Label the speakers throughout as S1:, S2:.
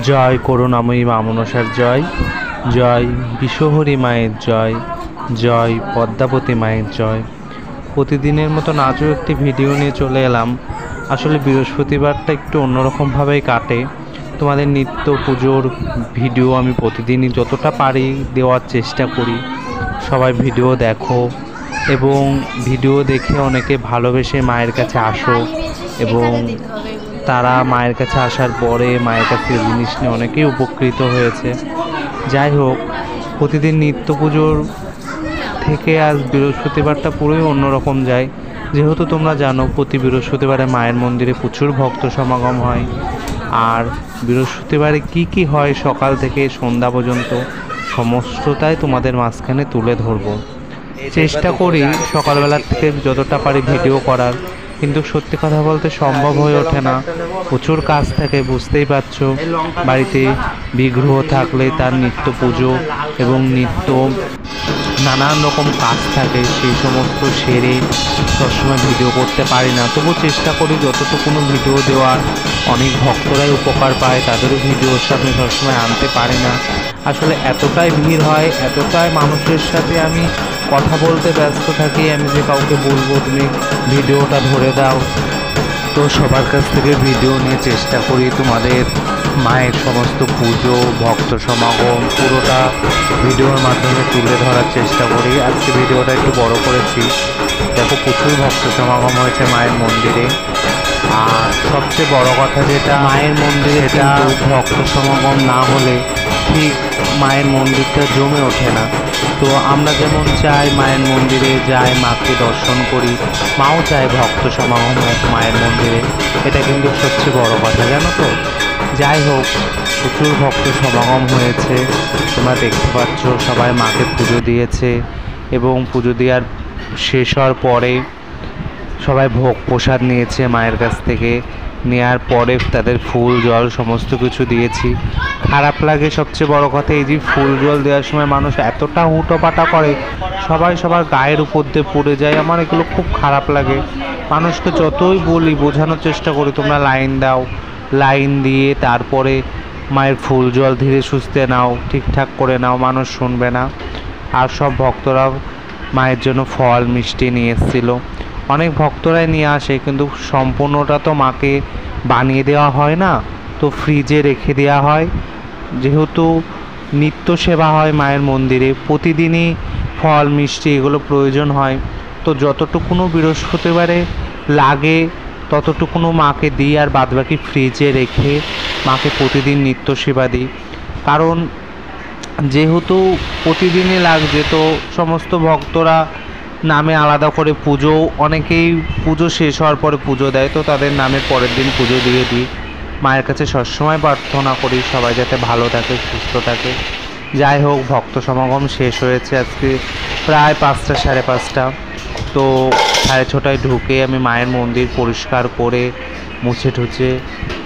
S1: জয় করুণাময়ী মা মনসার জয়, জয় বিশ্বহরী মায়ের জয়, জয় পদ্মাবতী মায়ের জয়। প্রতিদিনের মতন আজও একটি ভিডিও নিয়ে চলে এলাম। আসলে বৃহস্পতিবারটা একটু অন্যরকমভাবেই কাটে। তোমাদের নিত্য পুজোর ভিডিও আমি প্রতিদিনই যতটা পারি দেওয়ার চেষ্টা করি। সবাই ভিডিও দেখো এবং ভিডিও দেখে অনেকে ভালোবেসে মায়ের কাছে আসো এবং তারা মায়ের কাছে আসার পরে মায়ের কাছে জিনিস নিয়ে অনেকেই উপকৃত হয়েছে। যাই হোক, প্রতিদিন নিত্য পুজোর থেকে আজ বৃহস্পতিবারটা পুরোই অন্যরকম যায়। যেহেতু তোমরা জানো প্রতি বৃহস্পতিবারে মায়ের মন্দিরে প্রচুর ভক্ত সমাগম হয়। আর বৃহস্পতিবারে কি কি হয় সকাল থেকে সন্ধ্যা পর্যন্ত সমস্তটাই তোমাদের মাঝখানে তুলে ধরবো। চেষ্টা করি সকালবেলার থেকে যতটা পারি ভিডিও করার, কিন্তু সত্যি কথা বলতে সম্ভব হয়ে ওঠে না। প্রচুর কাজ থাকে, বুঝতেই পারছো। বাড়িতে বিগ্রহ থাকলে তার নিত্য পুজো এবং নিত্য নানান রকম কাজ থাকে, সেই সমস্ত সেরে সবসময় ভিডিও করতে পারি না। তবু চেষ্টা করি যতটুকু ভিডিও দেওয়ার। অনেক ভক্তরাই উপকার পায়, তাদেরও ভিডিওর সামনে সবসময় আনতে পারি না। আসলে এতটাই ভিড় হয়, এতটাই মানুষের সাথে আমি কথা বলতে ব্যস্ত থাকি, আমি যে কাউকে বলবো তুমি ভিডিওটা ধরে দাও। তো সবার কাছ থেকে ভিডিও নিয়ে চেষ্টা করি তোমাদের মায়ের সমস্ত পুজো ভক্ত সমাগম পুরোটা ভিডিওর মাধ্যমে তুলে ধরার চেষ্টা করি। আজকে ভিডিওটা একটু বড় করেছি, দেখো প্রচুর ভক্ত সমাগম হয়েছে মায়ের মন্দিরে। আর সবচেয়ে বড় কথা যেটা, মায়ের মন্দিরে এটা ভক্ত সমাগম না হলে ঠিক মায়ের মন্দিরটা জমে ওঠে না। তো আমরা যেমন চাই মায়ের মন্দিরে যাই, মাকে দর্শন করি, মাও চায় ভক্ত সমাগম হোক মায়ের মন্দিরে। এটা কিন্তু সবচেয়ে বড় কথা, জানো তো। যাই হোক, প্রচুর ভক্ত সমাগম হয়েছে, তোমরা দেখতে পাচ্ছ। সবাই মাকে পুজো দিয়েছে এবং পুজো দেওয়ার শেষ হওয়ার পরে সবাই ভোগ প্রসাদ নিয়েছে মায়ের কাছ থেকে। নেওয়ার পরে তাদের ফুল জল সমস্ত কিছু দিয়েছি। খারাপ লাগে সবচেয়ে বড় কথা, এই যে ফুল জল দেওয়ার সময় মানুষ এতটা হুটোপাটা করে, সবাই সবার গায়ের উপর দিয়ে পড়ে যায়। আমার এগুলো খুব খারাপ লাগে। মানুষকে যতই বলি, বোঝানোর চেষ্টা করি তোমরা লাইন দাও, লাইন দিয়ে তারপরে মায়ের ফুল জল ধীরে সুস্থে নাও, ঠিকঠাক করে নাও, মানুষ শুনবে না। আর সব ভক্তরাও মায়ের জন্য ফল মিষ্টি নিয়ে এসেছিলো। অনেক ভক্তরাই নিয়ে আসে, কিন্তু সম্পূর্ণটা তো মাকে বানিয়ে দেওয়া হয় না, তো ফ্রিজে রেখে দেওয়া হয়। যেহেতু নিত্য সেবা হয় মায়ের মন্দিরে, প্রতিদিনই ফল মিষ্টি এগুলো প্রয়োজন হয়, তো যতটুকুনো বৃহস্পতিবারে লাগে ততটুকুনো মাকে দিই, আর বাদবাকি ফ্রিজে রেখে মাকে প্রতিদিন নিত্য সেবা দিই। কারণ যেহেতু প্রতিদিনই লাগছে, তো সমস্ত ভক্তরা নামে আলাদা করে পুজো, অনেকেই পুজো শেষ হওয়ার পরে পুজো দেয়, তো তাদের নামে পরের দিন পুজো দিয়ে দিই। মায়ের কাছে সবসময় প্রার্থনা করি সবাই যাতে ভালো থাকে, সুস্থ থাকে। যাই হোক, ভক্ত সমাগম শেষ হয়েছে আজকে প্রায় 5টা, 5:30। তো 6:30টায় ঢুকে আমি মায়ের মন্দির পরিষ্কার করে মুছে টুছে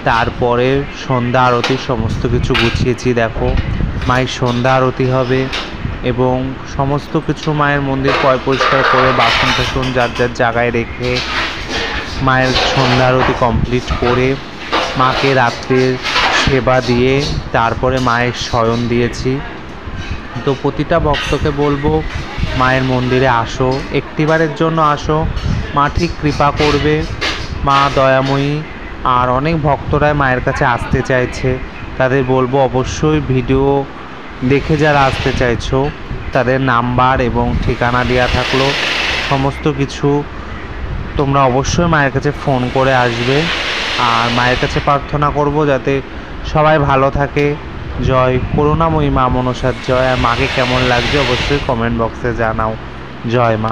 S1: তারপরে সন্ধ্যা আরতির সমস্ত কিছু গুছিয়েছি। দেখো, মায়ের সন্ধ্যা আরতি হবে এবং সমস্ত কিছু মায়ের মন্দির পরিষ্কার করে বাসন টাসন যার যার জায়গায় রেখে মায়ের সন্ধ্যা আরতি কমপ্লিট করে মাকে রাত্রের সেবা দিয়ে তারপরে মায়ের শয়ন দিয়েছি। তো প্রতিটা ভক্তকে বলবো মায়ের মন্দিরে আসো, একটিবারের জন্য আসো, মা ঠিক কৃপা করবে, মা দয়াময়ী। আর অনেক ভক্তরাই মায়ের কাছে আসতে চাইছে, তাদের বলবো অবশ্যই ভিডিও দেখে যারা আসতে চাইছো তাদের নাম্বার এবং ঠিকানা দেওয়া থাকলো, সমস্ত কিছু তোমরা অবশ্যই মায়ের কাছে ফোন করে আসবে। আর মায়ের কাছে প্রার্থনা করব যাতে সবাই ভালো থাকে। জয় করুণাময়ী মা মনসার জয়। আর মাকে কেমন লাগছে অবশ্যই কমেন্ট বক্সে জানাও। জয় মা।